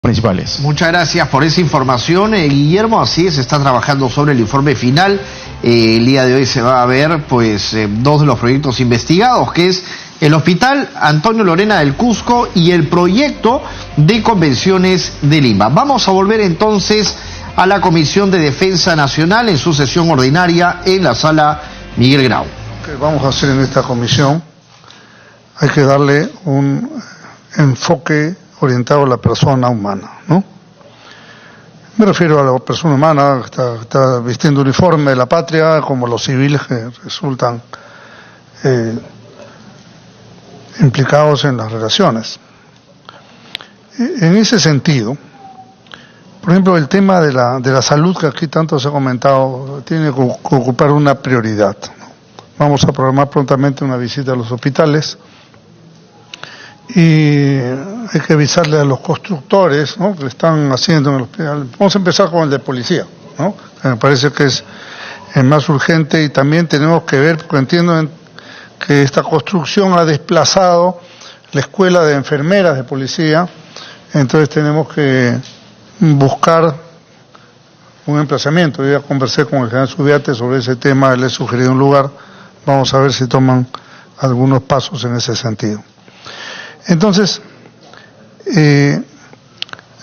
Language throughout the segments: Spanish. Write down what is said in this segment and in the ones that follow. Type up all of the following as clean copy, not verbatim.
principales. Muchas gracias por esa información, Guillermo. Así es, se está trabajando sobre el informe final. El día de hoy se va a ver dos de los proyectos investigados, que es el Hospital Antonio Lorena del Cusco y el proyecto de convenciones de Lima. Vamos a volver entonces a la Comisión de Defensa Nacional en su sesión ordinaria en la sala Miguel Grau. Lo que vamos a hacer en esta comisión, hay que darle un enfoque orientado a la persona humana, ¿no? Me refiero a la persona humana que está vistiendo uniforme de la patria, como los civiles que resultan implicados en las relaciones. En ese sentido, por ejemplo, el tema de la salud, que aquí tanto se ha comentado, tiene que ocupar una prioridad, ¿no? Vamos a programar prontamente una visita a los hospitales y hay que avisarle a los constructores, ¿no?, que están haciendo en el hospital. Vamos a empezar con el de policía, ¿no?, que me parece que es el más urgente, y también tenemos que ver, porque entiendo que esta construcción ha desplazado la escuela de enfermeras de policía, entonces tenemos que buscar un emplazamiento. Yo ya conversé con el general Subiate sobre ese tema, le he sugerido un lugar, vamos a ver si toman algunos pasos en ese sentido. Entonces,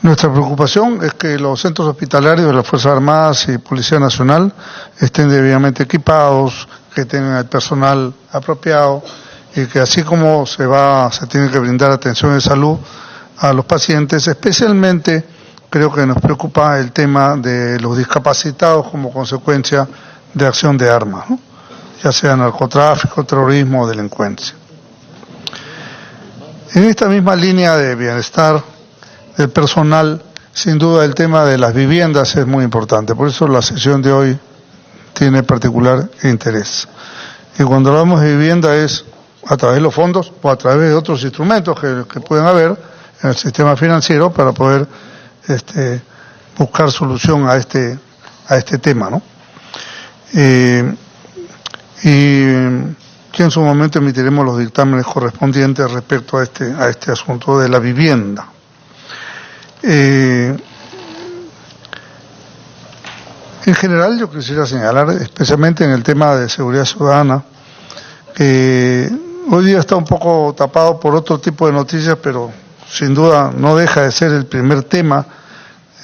nuestra preocupación es que los centros hospitalarios de las Fuerzas Armadas y Policía Nacional estén debidamente equipados, que tengan el personal apropiado, y que así como se tiene que brindar atención de salud a los pacientes, especialmente creo que nos preocupa el tema de los discapacitados como consecuencia de acción de armas, ¿no?, ya sea narcotráfico, terrorismo o delincuencia. En esta misma línea de bienestar del personal, sin duda el tema de las viviendas es muy importante, por eso la sesión de hoy tiene particular interés. Y cuando hablamos de vivienda es a través de los fondos o a través de otros instrumentos que pueden haber en el sistema financiero para poder buscar solución a este tema, ¿no? Que en su momento emitiremos los dictámenes correspondientes respecto a este asunto de la vivienda. En general yo quisiera señalar, especialmente en el tema de seguridad ciudadana, que hoy día está un poco tapado por otro tipo de noticias, pero sin duda no deja de ser el primer tema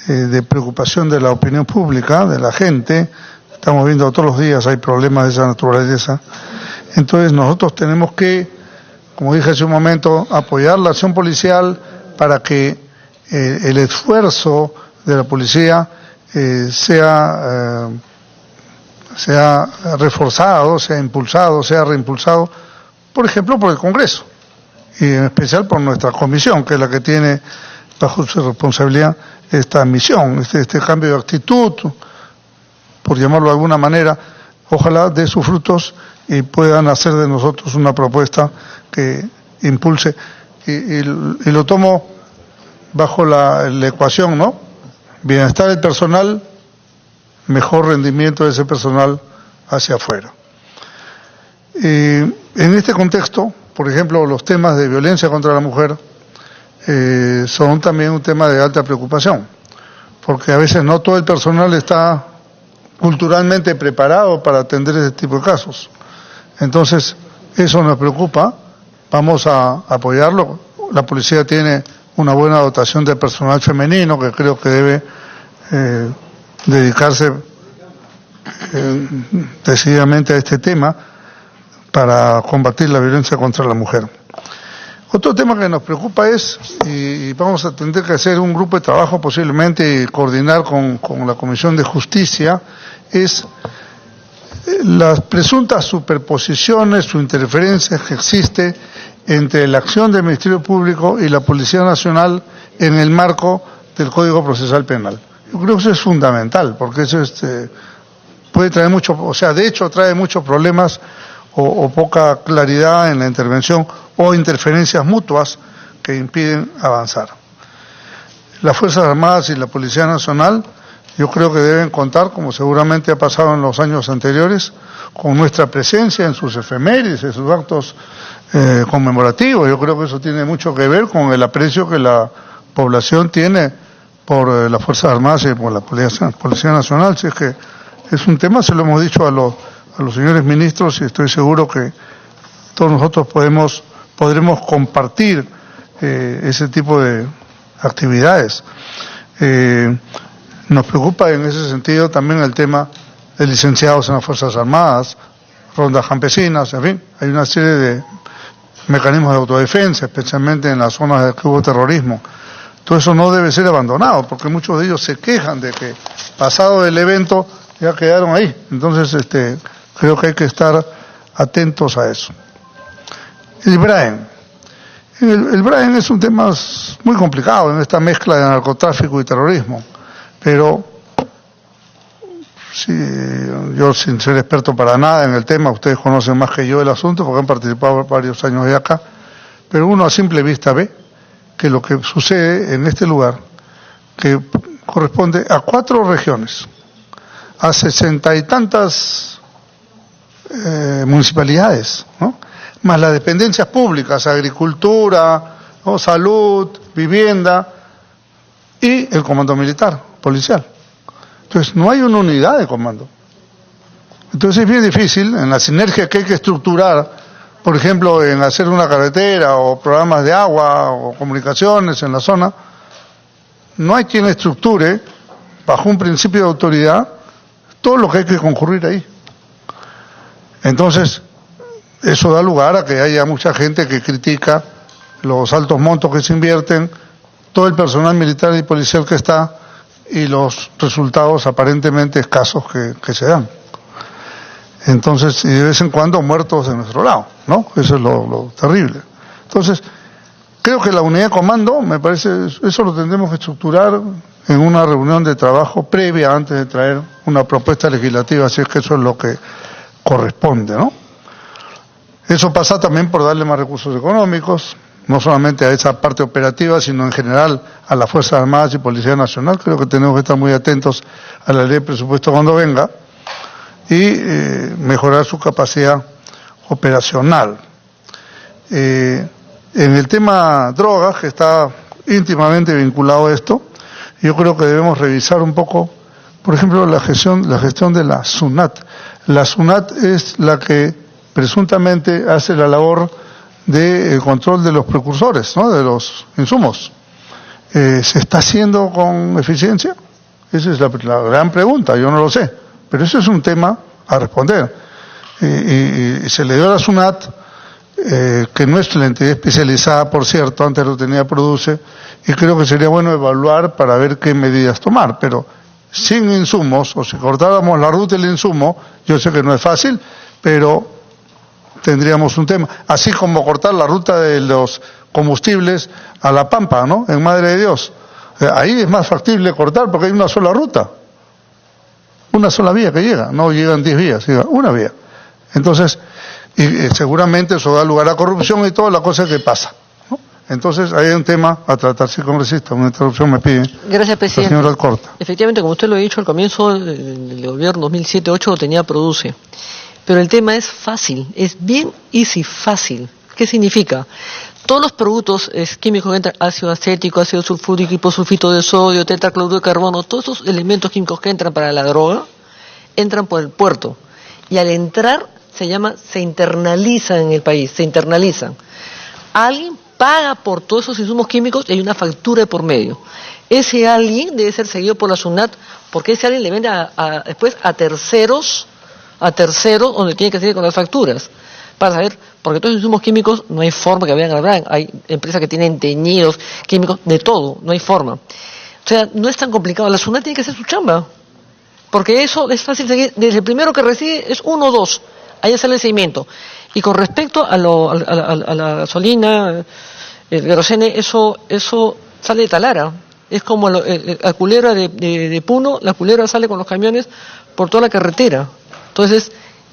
de preocupación de la opinión pública, de la gente. Estamos viendo todos los días, hay problemas de esa naturaleza. Entonces nosotros tenemos que, como dije hace un momento, apoyar la acción policial para que el esfuerzo de la policía sea reforzado, sea impulsado, sea reimpulsado, por ejemplo, por el Congreso, y en especial por nuestra comisión, que es la que tiene bajo su responsabilidad esta misión, este cambio de actitud, por llamarlo de alguna manera. Ojalá dé sus frutos y puedan hacer de nosotros una propuesta que impulse, y lo tomo bajo la ecuación, ¿no? Bienestar del personal, mejor rendimiento de ese personal hacia afuera. En este contexto, por ejemplo, los temas de violencia contra la mujer son también un tema de alta preocupación, porque a veces no todo el personal está culturalmente preparado para atender ese tipo de casos. Entonces, eso nos preocupa, vamos a apoyarlo. La policía tiene una buena dotación de personal femenino que creo que debe dedicarse decididamente a este tema para combatir la violencia contra la mujer. Otro tema que nos preocupa es, y vamos a tener que hacer un grupo de trabajo posiblemente y coordinar con la Comisión de Justicia, es las presuntas superposiciones o interferencias que existe entre la acción del Ministerio Público y la Policía Nacional en el marco del Código Procesal Penal. Yo creo que eso es fundamental, porque eso puede traer de hecho trae muchos problemas o poca claridad en la intervención o interferencias mutuas que impiden avanzar. Las Fuerzas Armadas y la Policía Nacional yo creo que deben contar, como seguramente ha pasado en los años anteriores, con nuestra presencia en sus efemérides, en sus actos conmemorativos. Yo creo que eso tiene mucho que ver con el aprecio que la población tiene por las Fuerzas Armadas y por la Policía Nacional. Si es que es un tema, se lo hemos dicho a los señores ministros, y estoy seguro que todos nosotros podremos compartir ese tipo de actividades. Nos preocupa en ese sentido también el tema de licenciados en las Fuerzas Armadas, rondas campesinas, en fin, hay una serie de mecanismos de autodefensa, especialmente en las zonas de que hubo terrorismo. Todo eso no debe ser abandonado, porque muchos de ellos se quejan de que pasado el evento ya quedaron ahí. Entonces, creo que hay que estar atentos a eso. El Braen. El Braen es un tema muy complicado en esta mezcla de narcotráfico y terrorismo, pero sí, yo sin ser experto para nada en el tema, ustedes conocen más que yo el asunto porque han participado varios años de acá, pero uno a simple vista ve que lo que sucede en este lugar, que corresponde a 4 regiones, a 60 y tantas municipalidades, ¿no?, más las dependencias públicas, agricultura, ¿no?, salud, vivienda y el comando militar, policial. Entonces no hay una unidad de comando. Entonces es bien difícil en la sinergia que hay que estructurar, por ejemplo, en hacer una carretera o programas de agua o comunicaciones en la zona. No hay quien estructure bajo un principio de autoridad todo lo que hay que concurrir ahí. Entonces eso da lugar a que haya mucha gente que critica los altos montos que se invierten, todo el personal militar y policial que está y los resultados aparentemente escasos que se dan. Entonces, y de vez en cuando muertos de nuestro lado, ¿no? Eso es lo terrible. Entonces, creo que la unidad de comando, me parece, eso lo tendremos que estructurar en una reunión de trabajo previa antes de traer una propuesta legislativa, si es que eso es lo que corresponde, ¿no? Eso pasa también por darle más recursos económicos, no solamente a esa parte operativa, sino en general a las Fuerzas Armadas y Policía Nacional. Creo que tenemos que estar muy atentos a la ley de presupuesto cuando venga y mejorar su capacidad operacional. En el tema drogas, que está íntimamente vinculado a esto, yo creo que debemos revisar un poco, por ejemplo, la gestión de la SUNAT. La SUNAT es la que presuntamente hace la labor de control de los precursores, ¿no?, de los insumos. ¿Se está haciendo con eficiencia? Esa es la gran pregunta, yo no lo sé, pero eso es un tema a responder. Y se le dio a la SUNAT, que no es la entidad especializada, por cierto, antes lo tenía Produce, y creo que sería bueno evaluar para ver qué medidas tomar, pero sin insumos, o si cortáramos la ruta del insumo, yo sé que no es fácil, pero tendríamos un tema, así como cortar la ruta de los combustibles a La Pampa, ¿no?, en Madre de Dios. Ahí es más factible cortar porque hay una sola ruta, una sola vía que llega, no llegan 10 vías, llega una vía. Entonces, seguramente eso da lugar a corrupción y toda la cosa que pasa, ¿no? Entonces, hay un tema a tratar. Sí, congresista, una interrupción me pide. Gracias, presidente. La señora Alcorta. Efectivamente, como usted lo ha dicho, al comienzo del gobierno 2007-2008 lo tenía Produce. Pero el tema es fácil, es bien easy, fácil. ¿Qué significa? Todos los productos químicos que entran, ácido acético, ácido sulfúrico, hiposulfito de sodio, tetracloruro de carbono, todos esos elementos químicos que entran para la droga, entran por el puerto. Y al entrar, se internalizan en el país, se internalizan. Alguien paga por todos esos insumos químicos y hay una factura de por medio. Ese alguien debe ser seguido por la SUNAT, porque ese alguien le vende después a terceros, donde tiene que seguir con las facturas, para saber, porque todos los insumos químicos no hay forma que vayan a hablar. Hay empresas que tienen teñidos químicos, de todo, no hay forma. O sea, no es tan complicado. La SUNAT tiene que hacer su chamba, porque eso es fácil seguir. Desde el primero que recibe es 1 o 2, ahí sale el seguimiento. Y con respecto a la gasolina, el querosene, eso sale de Talara. Es como la culebra de Puno, la culebra sale con los camiones por toda la carretera. Entonces,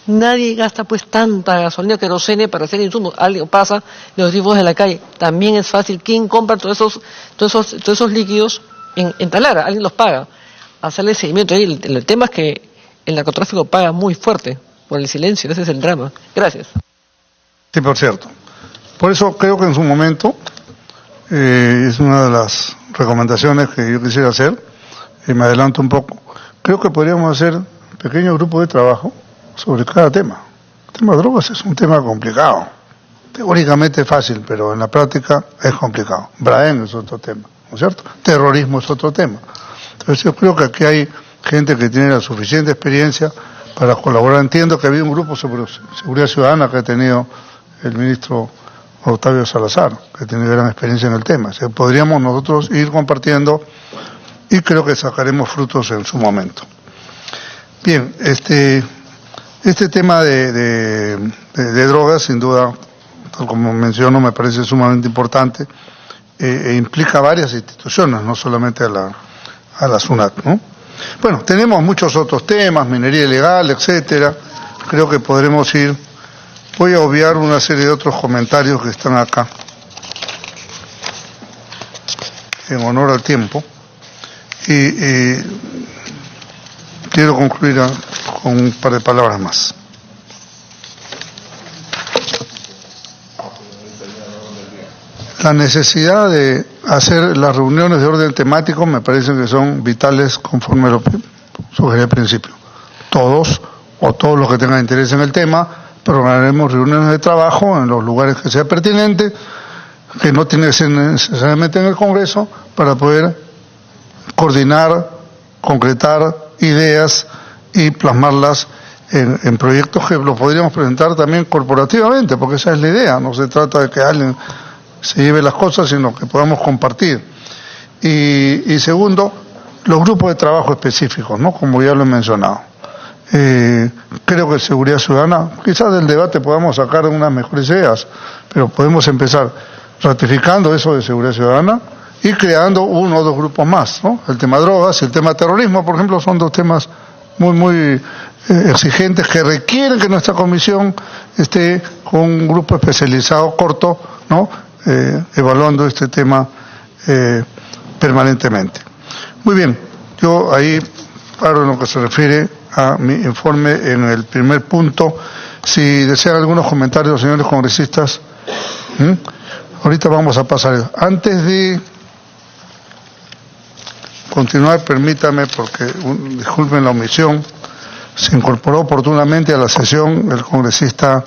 nadie gasta pues tanta gasolina, querosene para hacer insumos. Alguien pasa de los tipos de la calle. También es fácil. ¿Quién compra todos esos líquidos en Talara? Alguien los paga. Hacerle seguimiento. El tema es que el narcotráfico paga muy fuerte por el silencio. Ese es el drama. Gracias. Sí, por cierto. Por eso creo que en su momento es una de las recomendaciones que yo quisiera hacer, y me adelanto un poco. Creo que podríamos hacer un pequeño grupo de trabajo sobre cada tema. El tema de drogas es un tema complicado. Teóricamente fácil, pero en la práctica es complicado. Brain es otro tema, ¿no es cierto? Terrorismo es otro tema. Entonces yo creo que aquí hay gente que tiene la suficiente experiencia para colaborar. Entiendo que había un grupo sobre seguridad ciudadana que ha tenido el ministro Octavio Salazar, que tiene gran experiencia en el tema. O sea, podríamos nosotros ir compartiendo y creo que sacaremos frutos en su momento. Bien, este tema de drogas, sin duda, tal como menciono, me parece sumamente importante e implica varias instituciones, no solamente a la SUNAT, ¿no? Bueno, tenemos muchos otros temas, minería ilegal, etcétera. Creo que podremos ir. Voy a obviar una serie de otros comentarios que están acá, en honor al tiempo, y quiero concluir con un par de palabras más. La necesidad de hacer las reuniones de orden temático me parece que son vitales conforme lo sugerí al principio. Todos los que tengan interés en el tema, programaremos reuniones de trabajo en los lugares que sea pertinente, que no tiene que ser necesariamente en el Congreso, para poder coordinar, concretar ideas y plasmarlas en proyectos que los podríamos presentar también corporativamente, porque esa es la idea. No se trata de que alguien se lleve las cosas, sino que podamos compartir. Y segundo, los grupos de trabajo específicos, ¿no? Como ya lo he mencionado. Creo que seguridad ciudadana, quizás del debate podamos sacar unas mejores ideas, pero podemos empezar ratificando eso de seguridad ciudadana y creando uno o dos grupos más, ¿no? El tema drogas y el tema terrorismo, por ejemplo, son dos temas muy exigentes que requieren que nuestra comisión esté con un grupo especializado corto, ¿no? Evaluando este tema permanentemente. Muy bien, yo ahí paro en lo que se refiere a mi informe en el primer punto. Si desean algunos comentarios, señores congresistas, ahorita vamos a pasar. Antes de continuar, permítame, porque disculpen la omisión, se incorporó oportunamente a la sesión el congresista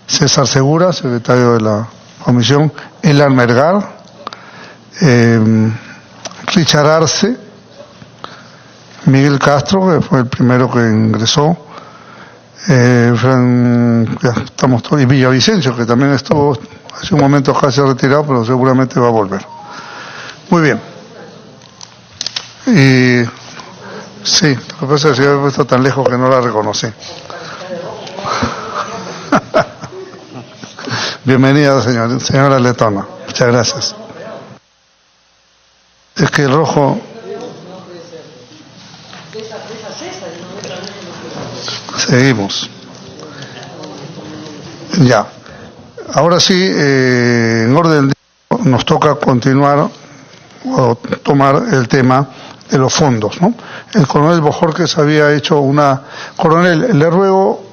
César Segura, secretario de la comisión, Elar Melgar, Richard Arce, Miguel Castro, que fue el primero que ingresó, y Villavicencio, que también estuvo hace un momento casi retirado, pero seguramente va a volver. Muy bien. Y sí, lo que pasa es que se había puesto tan lejos que no la reconocí. Bienvenida, señora Letona. Muchas gracias. Es que el rojo... Seguimos. Ya. Ahora sí, en orden nos toca continuar o tomar el tema de los fondos, ¿no? El coronel Bojorquez había hecho una... Coronel, le ruego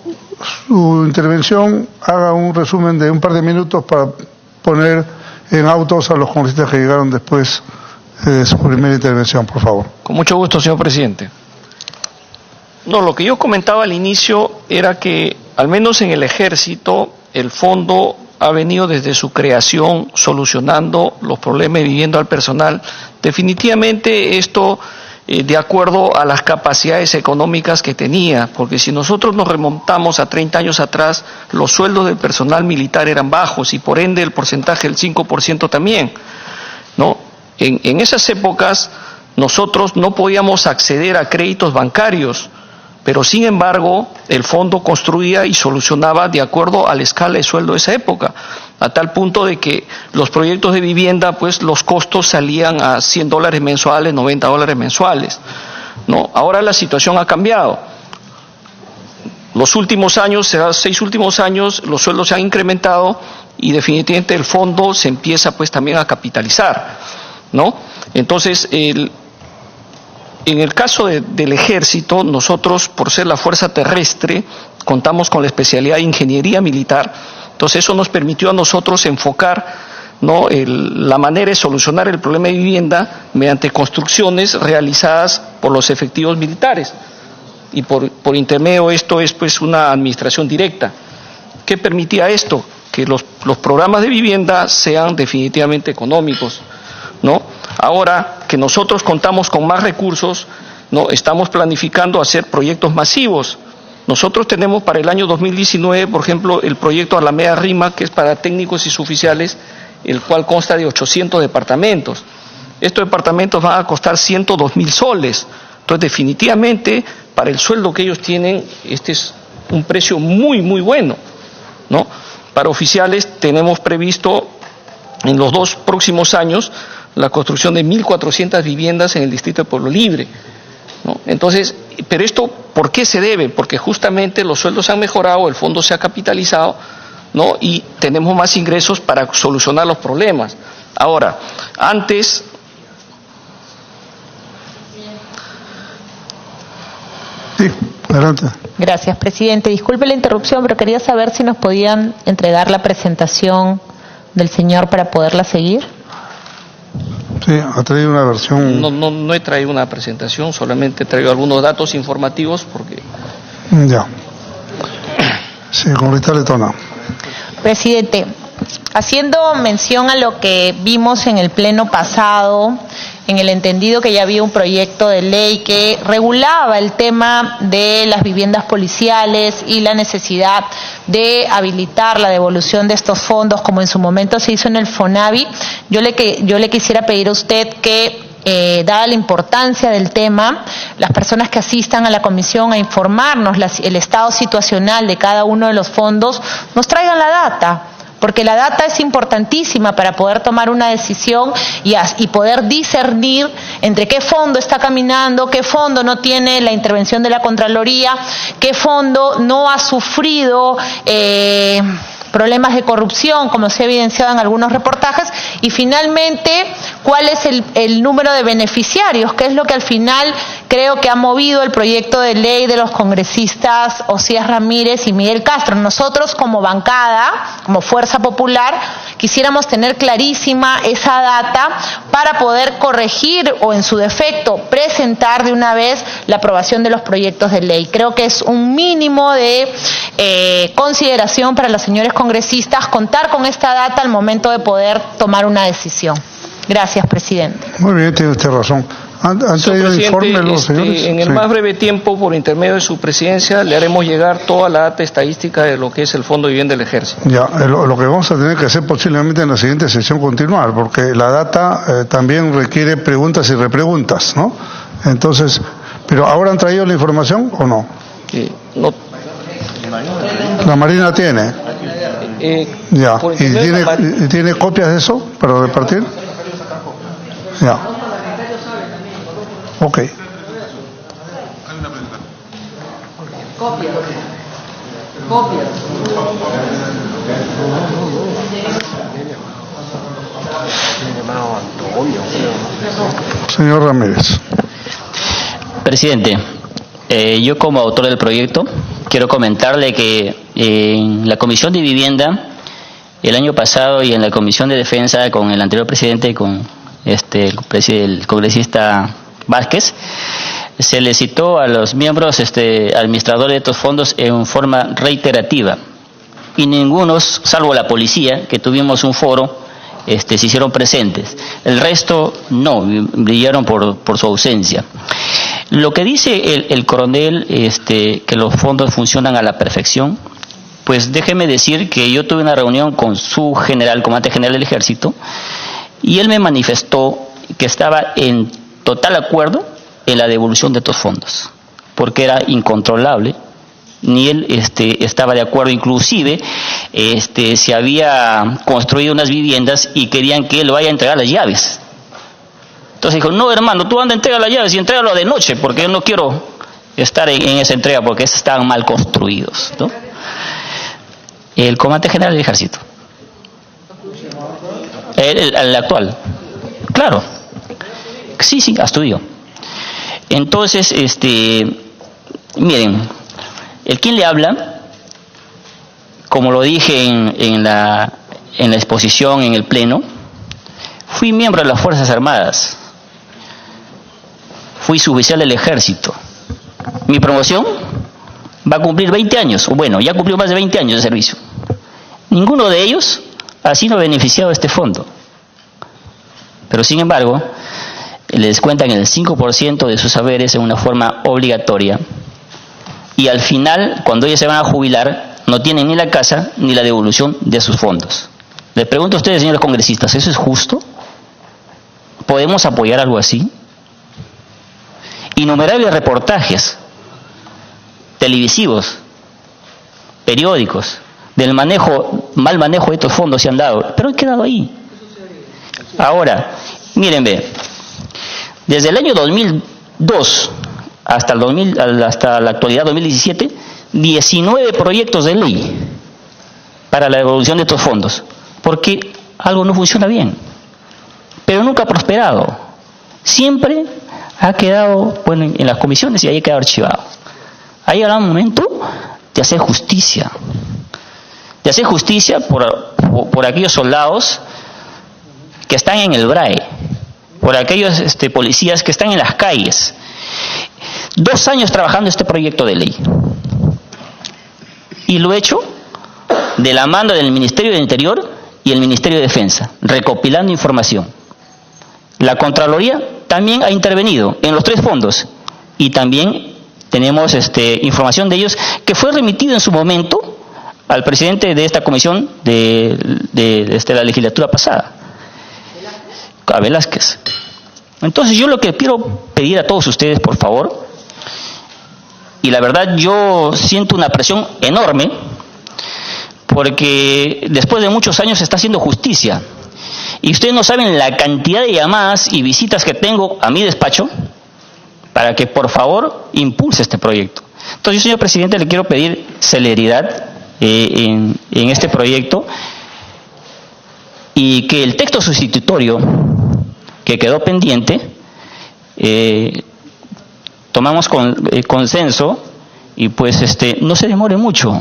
su intervención, haga un resumen de un par de minutos para poner en autos a los congresistas que llegaron después de su primera intervención, por favor. Con mucho gusto, señor presidente. No, lo que yo comentaba al inicio era que, al menos en el Ejército, el fondo ha venido desde su creación solucionando los problemas y viviendo al personal. Definitivamente esto de acuerdo a las capacidades económicas que tenía, porque si nosotros nos remontamos a 30 años atrás, los sueldos del personal militar eran bajos y por ende el porcentaje del 5% también, ¿no? En esas épocas nosotros no podíamos acceder a créditos bancarios, pero sin embargo el fondo construía y solucionaba de acuerdo a la escala de sueldo de esa época, a tal punto de que los proyectos de vivienda, pues los costos salían a $100 mensuales, $90 mensuales, ¿no? Ahora la situación ha cambiado. Los últimos años, 6 últimos años, los sueldos se han incrementado y definitivamente el fondo se empieza pues también a capitalizar, ¿no? Entonces, en el caso del Ejército, nosotros, por ser la fuerza terrestre, contamos con la especialidad de ingeniería militar. Entonces eso nos permitió a nosotros enfocar ¿no? La manera de solucionar el problema de vivienda mediante construcciones realizadas por los efectivos militares. Y por intermedio esto es pues una administración directa. ¿Qué permitía esto? Que los programas de vivienda sean definitivamente económicos, ¿no? Ahora que nosotros contamos con más recursos, ¿no? Estamos planificando hacer proyectos masivos. Nosotros tenemos para el año 2019, por ejemplo, el proyecto Alameda Rima, que es para técnicos y suboficiales, el cual consta de 800 departamentos. Estos departamentos van a costar 102.000 soles. Entonces, definitivamente, para el sueldo que ellos tienen, este es un precio muy, muy bueno, ¿no? Para oficiales tenemos previsto en los 2 próximos años la construcción de 1.400 viviendas en el distrito de Pueblo Libre, ¿no? Entonces, pero esto, ¿por qué se debe? Porque justamente los sueldos han mejorado, el fondo se ha capitalizado, ¿no? Y tenemos más ingresos para solucionar los problemas. Ahora, antes... Sí, adelante. Gracias, presidente. Disculpe la interrupción, pero quería saber si nos podían entregar la presentación del señor para poderla seguir. Sí, ha traído una versión... No he traído una presentación, solamente traigo algunos datos informativos porque... Ya. Sí, con Rita Letona. Presidente, haciendo mención a lo que vimos en el pleno pasado, en el entendido que ya había un proyecto de ley que regulaba el tema de las viviendas policiales y la necesidad de habilitar la devolución de estos fondos, como en su momento se hizo en el FONAVI, yo le quisiera pedir a usted que, dada la importancia del tema, las personas que asistan a la comisión a informarnos el estado situacional de cada uno de los fondos, nos traigan la data, porque la data es importantísima para poder tomar una decisión y poder discernir entre qué fondo está caminando, qué fondo no tiene la intervención de la Contraloría, qué fondo no ha sufrido problemas de corrupción, como se ha evidenciado en algunos reportajes, y finalmente, cuál es el número de beneficiarios, que es lo que al final creo que ha movido el proyecto de ley de los congresistas Osías Ramírez y Miguel Castro. Nosotros como bancada, como Fuerza Popular, quisiéramos tener clarísima esa data para poder corregir o en su defecto presentar de una vez la aprobación de los proyectos de ley. Creo que es un mínimo de consideración para los señores congresistas contar con esta data al momento de poder tomar una decisión. Gracias, presidente. Muy bien, tiene usted razón. ¿Han traído el informe los señores? En el más breve tiempo, por intermedio de su presidencia, le haremos llegar toda la data estadística de lo que es el Fondo de Vivienda del Ejército. Ya, lo que vamos a tener que hacer posiblemente en la siguiente sesión continuar, porque la data también requiere preguntas y repreguntas, ¿no? Entonces, ¿pero ahora han traído la información o no? No. La Marina tiene. Ya. ¿Y tiene copias de eso para repartir? Ya. Ok. Copias. Señor Ramírez. Presidente, yo como autor del proyecto quiero comentarle que en la Comisión de Vivienda el año pasado y en la Comisión de Defensa con el anterior presidente, con el congresista Vázquez, se le citó a los miembros administradores de estos fondos en forma reiterativa y ningunos, salvo la policía, que tuvimos un foro, se hicieron presentes. El resto no, brillaron por su ausencia. Lo que dice el coronel, que los fondos funcionan a la perfección, pues déjeme decir que yo tuve una reunión con su general, comandante general del Ejército, y él me manifestó que estaba en total acuerdo en la devolución de estos fondos, porque era incontrolable, ni él estaba de acuerdo, inclusive se había construido unas viviendas y querían que él vaya a entregar las llaves. Entonces dijo, no hermano, tú anda a entregar las llaves y entrégalo de noche, porque yo no quiero estar en esa entrega, porque estaban mal construidos, ¿no? El comandante general del Ejército, el actual, claro, sí, estudió. Entonces, miren, el quien le habla, como lo dije en la exposición en el pleno, Fui miembro de las Fuerzas Armadas. Fui suboficial del Ejército. Mi promoción va a cumplir 20 años, o bueno, ya cumplió más de 20 años de servicio. Ninguno de ellos ha sido beneficiado de este fondo. Pero sin embargo, les cuentan el 5% de sus haberes en una forma obligatoria. Y al final, cuando ellos se van a jubilar, no tienen ni la casa ni la devolución de sus fondos. Les pregunto a ustedes, señores congresistas, ¿eso es justo? ¿Podemos apoyar algo así? Innumerables reportajes televisivos, periódicos, del mal manejo de estos fondos se han dado, pero han quedado ahí. Ahora, miren, desde el año 2002 hasta la actualidad 2017, 19 proyectos de ley para la devolución de estos fondos, porque algo no funciona bien, pero nunca ha prosperado. Siempre ha quedado, bueno, en las comisiones y ahí ha quedado archivado. Ha llegado el momento de hacer justicia. De hacer justicia por aquellos soldados que están en el BRAE, por aquellos policías que están en las calles. 2 años trabajando este proyecto de ley. Y lo he hecho de la mano del Ministerio del Interior y el Ministerio de Defensa, recopilando información. La Contraloría también ha intervenido en los 3 fondos y también tenemos información de ellos que fue remitido en su momento al presidente de esta comisión de la legislatura pasada, a Velázquez. Entonces yo lo que quiero pedir a todos ustedes, por favor, y la verdad yo siento una presión enorme, porque después de muchos años se está haciendo justicia, y ustedes no saben la cantidad de llamadas y visitas que tengo a mi despacho, para que por favor impulse este proyecto. Entonces yo, señor presidente, le quiero pedir celeridad en este proyecto y que el texto sustitutorio que quedó pendiente tomamos consenso y pues no se demore mucho.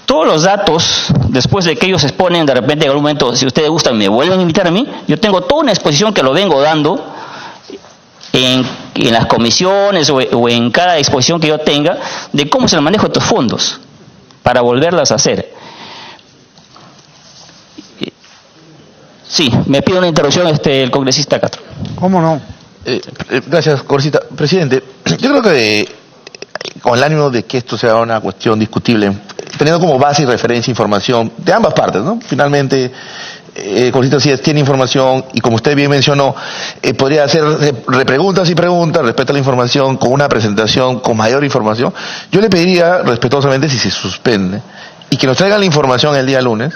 Todos los datos, después de que ellos exponen, de repente en algún momento, si ustedes gustan, me vuelven a invitar a mí, yo tengo toda una exposición que lo vengo dando en las comisiones o en cada exposición que yo tenga, de cómo es el manejo de estos fondos, para volverlas a hacer. Sí, me pide una interrupción el congresista Castro. ¿Cómo no? Gracias, congresista. Presidente, yo creo que con el ánimo de que esto sea una cuestión discutible, teniendo como base y referencia información de ambas partes, ¿no? Finalmente, el congresista sí tiene información y, como usted bien mencionó, podría hacer repreguntas y preguntas respecto a la información con una presentación con mayor información. Yo le pediría respetuosamente si se suspende y que nos traigan la información el día lunes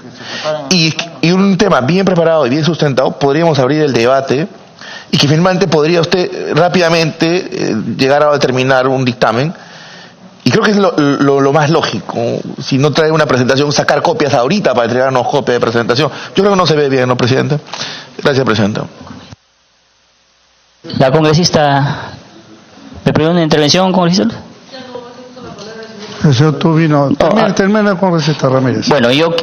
y un tema bien preparado y bien sustentado, podríamos abrir el debate y que finalmente podría usted rápidamente llegar a determinar un dictamen. Y creo que es lo más lógico. Si no trae una presentación, sacar copias ahorita para entregarnos copias de presentación. Yo creo que no se ve bien, ¿no, presidente? Gracias, presidente. La congresista, ¿me pidió una intervención, congresista? El señor Tubino, termina el congresista Ramírez. Bueno, yo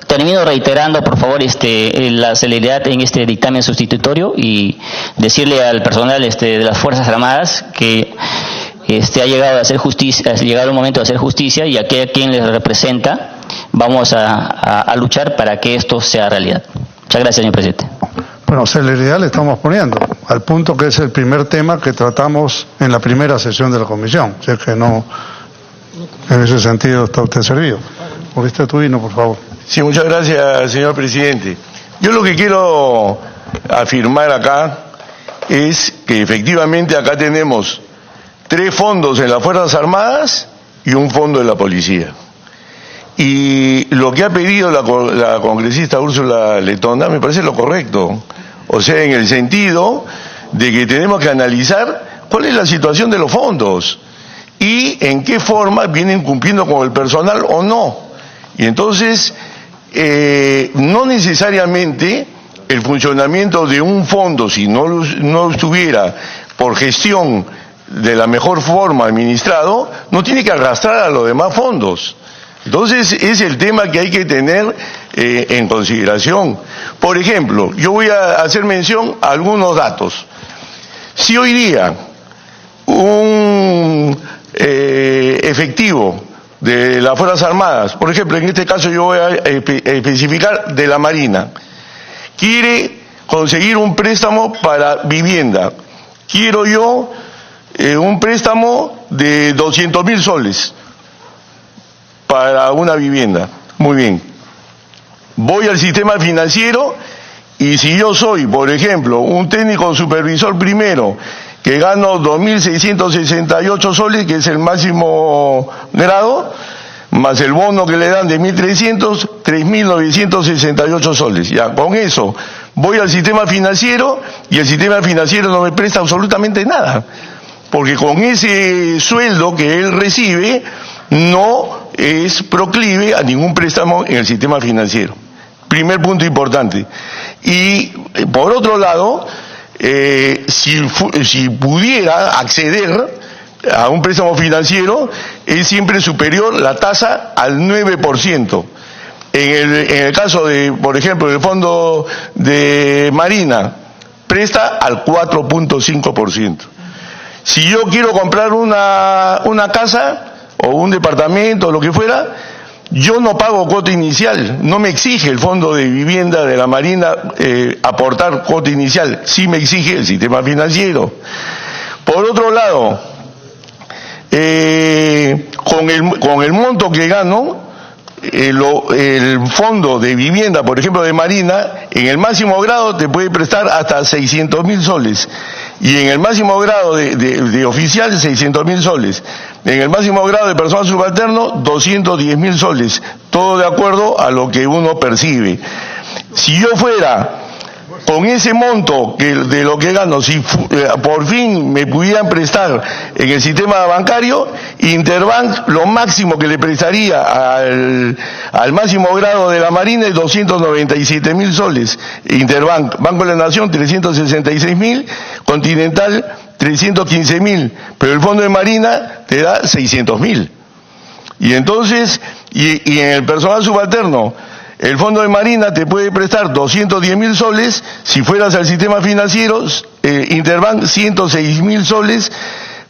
termino reiterando, por favor, la celeridad en este dictamen sustitutorio y decirle al personal de las Fuerzas Armadas que ha llegado a hacer justicia, ha llegado el momento de hacer justicia y a quien les representa vamos a luchar para que esto sea realidad. Muchas gracias, señor presidente. Bueno, celeridad le estamos poniendo, al punto que es el primer tema que tratamos en la primera sesión de la comisión. O sea que no, en ese sentido está usted servido. Congresista Tubino, por favor. Sí, muchas gracias, señor presidente. Yo lo que quiero afirmar acá es que efectivamente acá tenemos 3 fondos en las Fuerzas Armadas y un fondo en la Policía. Y lo que ha pedido la congresista Úrsula Letona me parece lo correcto. O sea, en el sentido de que tenemos que analizar cuál es la situación de los fondos y en qué forma vienen cumpliendo con el personal o no. Y entonces, no necesariamente el funcionamiento de un fondo, si no estuviera por gestión de la mejor forma administrado, no tiene que arrastrar a los demás fondos. Entonces es el tema que hay que tener en consideración. Por ejemplo, yo voy a hacer mención a algunos datos. Si hoy día un efectivo de las Fuerzas Armadas, por ejemplo, en este caso yo voy a especificar de la Marina, quiere conseguir un préstamo para vivienda, quiero yo un préstamo de 200.000 soles para una vivienda. Muy bien. Voy al sistema financiero y si yo soy, por ejemplo, un técnico supervisor primero que gano 2.668 soles, que es el máximo grado, más el bono que le dan de 1.300, 3.968 soles. Ya, con eso voy al sistema financiero y el sistema financiero no me presta absolutamente nada, porque con ese sueldo que él recibe no es proclive a ningún préstamo en el sistema financiero. Primer punto importante. Y por otro lado, si pudiera acceder a un préstamo financiero, es siempre superior la tasa al 9%. En el caso de, por ejemplo, el Fondo de Marina, presta al 4.5%. Si yo quiero comprar una casa o un departamento o lo que fuera, yo no pago cuota inicial, no me exige el Fondo de Vivienda de la Marina aportar cuota inicial, sí me exige el sistema financiero. Por otro lado, con el monto que gano, el Fondo de Vivienda, por ejemplo, de Marina, en el máximo grado te puede prestar hasta 600.000 soles. Y en el máximo grado de oficial, 600.000 soles. En el máximo grado de personal subalterno, 210.000 soles. Todo de acuerdo a lo que uno percibe. Si yo fuera con ese monto de lo que gano, si por fin me pudieran prestar en el sistema bancario, Interbank lo máximo que le prestaría al máximo grado de la Marina es 297.000 soles. Interbank, Banco de la Nación, 366.000, Continental, 315.000, pero el Fondo de Marina te da 600.000. Y entonces, y en el personal subalterno, el Fondo de Marina te puede prestar 210.000 soles, si fueras al sistema financiero, Interbank 106.000 soles,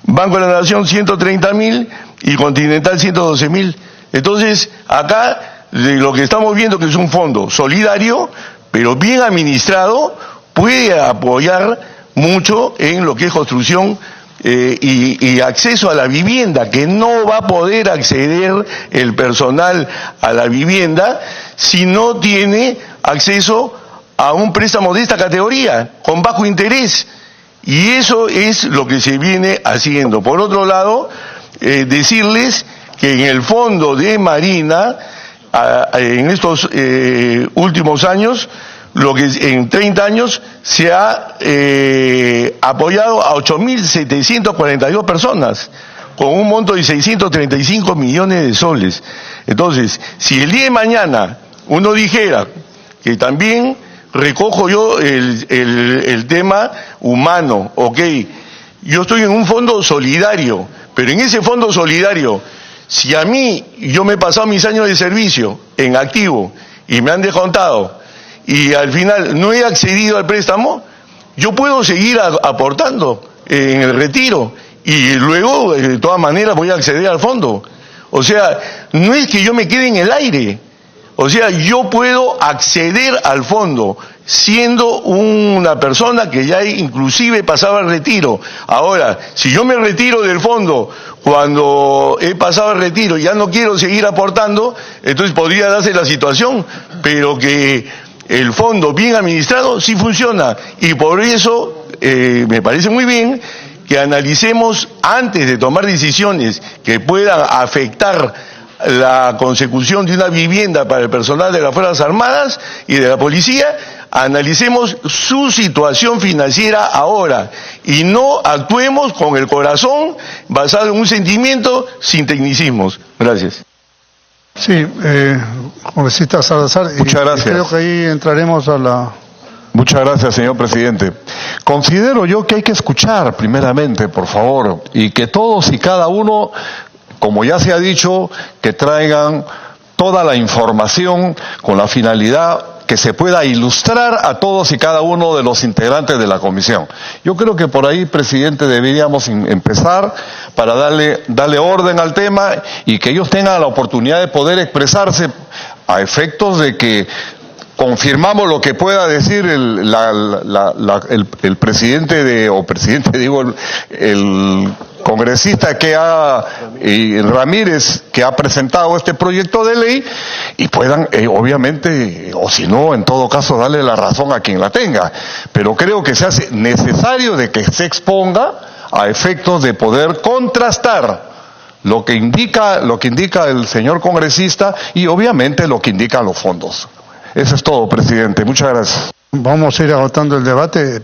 Banco de la Nación 130.000 y Continental 112.000. Entonces, acá lo que estamos viendo que es un fondo solidario, pero bien administrado, puede apoyar mucho en lo que es construcción y acceso a la vivienda, que no va a poder acceder el personal a la vivienda si no tiene acceso a un préstamo de esta categoría, con bajo interés. Y eso es lo que se viene haciendo. Por otro lado, decirles que en el Fondo de Marina, en estos últimos años, lo que en 30 años se ha apoyado a 8.742 personas con un monto de 635 millones de soles. Entonces, si el día de mañana uno dijera que también recojo yo el tema humano, ok, yo estoy en un fondo solidario, pero en ese fondo solidario, si a mí, yo me he pasado mis años de servicio en activo y me han descontado, y al final no he accedido al préstamo, yo puedo seguir aportando en el retiro y luego de todas maneras voy a acceder al fondo. O sea, no es que yo me quede en el aire, o sea, yo puedo acceder al fondo siendo una persona que ya inclusive pasaba al retiro. Ahora, si yo me retiro del fondo cuando he pasado el retiro y ya no quiero seguir aportando, entonces podría darse la situación, pero que el fondo bien administrado sí funciona, y por eso me parece muy bien que analicemos antes de tomar decisiones que puedan afectar la consecución de una vivienda para el personal de las Fuerzas Armadas y de la Policía, analicemos su situación financiera ahora y no actuemos con el corazón basado en un sentimiento sin tecnicismos. Gracias. Sí, congresista Salazar. Muchas gracias. Creo que ahí entraremos a la... Muchas gracias, señor presidente. Considero yo que hay que escuchar primeramente, por favor, y que todos y cada uno, como ya se ha dicho, que traigan toda la información con la finalidad que se pueda ilustrar a todos y cada uno de los integrantes de la comisión. Yo creo que por ahí, presidente, deberíamos empezar para darle orden al tema y que ellos tengan la oportunidad de poder expresarse a efectos de que confirmamos lo que pueda decir el presidente el congresista Ramírez, que ha presentado este proyecto de ley, y puedan, obviamente, o si no, en todo caso, darle la razón a quien la tenga. Pero creo que se hace necesario de que se exponga a efectos de poder contrastar lo que indica el señor congresista y obviamente lo que indican los fondos. Eso es todo, presidente. Muchas gracias. Vamos a ir agotando el debate.